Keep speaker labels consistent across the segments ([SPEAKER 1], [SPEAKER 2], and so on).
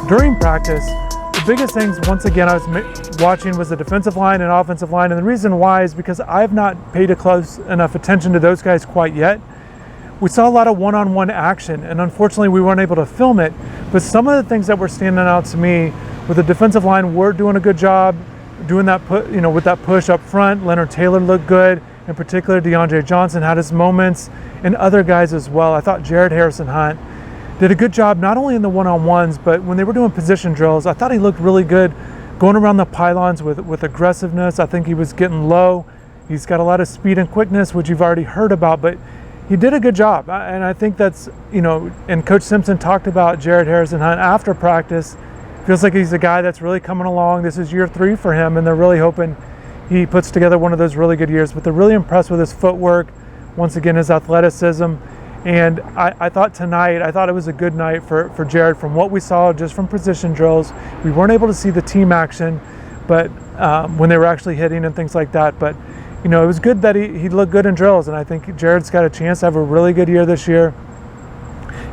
[SPEAKER 1] During practice, the biggest things, once again, I was watching was the defensive line and offensive line. And the reason why is because I've not paid a close enough attention to those guys quite yet. We saw a lot of one-on-one action, and unfortunately we weren't able to film it. But some of the things that were standing out to me with the defensive line, we're doing a good job doing that, with that push up front. Leonard Taylor looked good. In particular, DeAndre Johnson had his moments, and other guys as well. I thought Harrison-Hunte did a good job, not only in the one-on-ones, but when they were doing position drills, I thought he looked really good going around the pylons with aggressiveness. I think he was getting low. He's got a lot of speed and quickness, which you've already heard about, but he did a good job. And I think that's, and Coach Simpson talked about Harrison-Hunte after practice. Feels like he's a guy that's really coming along. This is year 3 for him, and they're really hoping he puts together one of those really good years. But they're really impressed with his footwork, once again, his athleticism. And I thought it was a good night for Jared from what we saw just from position drills. We weren't able to see the team action, but when they were actually hitting and things like that. But, it was good that he looked good in drills. And I think Jared's got a chance to have a really good year this year.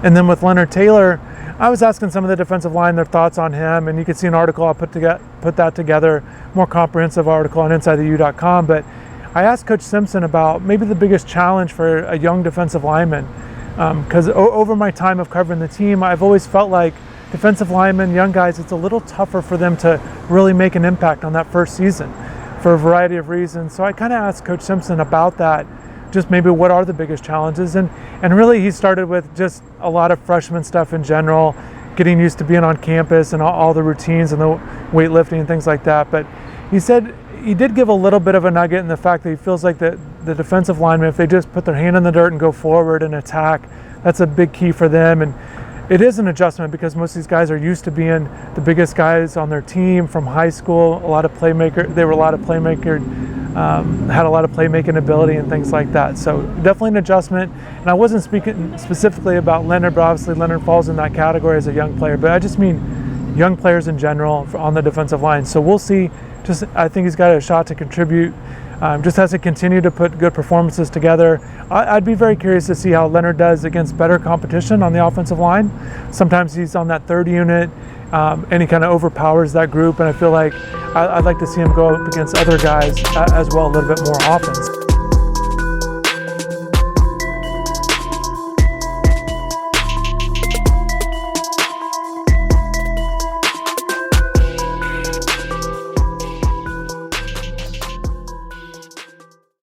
[SPEAKER 1] And then with Leonard Taylor, I was asking some of the defensive line their thoughts on him. And you can see an article, I'll put that together, more comprehensive article on InsideTheU.com. But I asked Coach Simpson about maybe the biggest challenge for a young defensive lineman. Because over my time of covering the team, I've always felt like defensive linemen, young guys, it's a little tougher for them to really make an impact on that first season for a variety of reasons. So I kind of asked Coach Simpson about that, just maybe what are the biggest challenges. And really he started with just a lot of freshman stuff in general, getting used to being on campus and all the routines and the weightlifting and things like that. But he said he did give a little bit of a nugget in the fact that he feels like the defensive linemen, if they just put their hand in the dirt and go forward and attack, that's a big key for them. And it is an adjustment because most of these guys are used to being the biggest guys on their team from high school. They were a lot of playmaker, had a lot of playmaking ability and things like that. So definitely an adjustment. And I wasn't speaking specifically about Leonard, but obviously Leonard falls in that category as a young player. But I just mean young players in general on the defensive line. So we'll see. I think he's got a shot to contribute. Just has to continue to put good performances together. I'd be very curious to see how Leonard does against better competition on the offensive line. Sometimes he's on that third unit and he kind of overpowers that group. And I feel like I'd like to see him go up against other guys as well a little bit more often.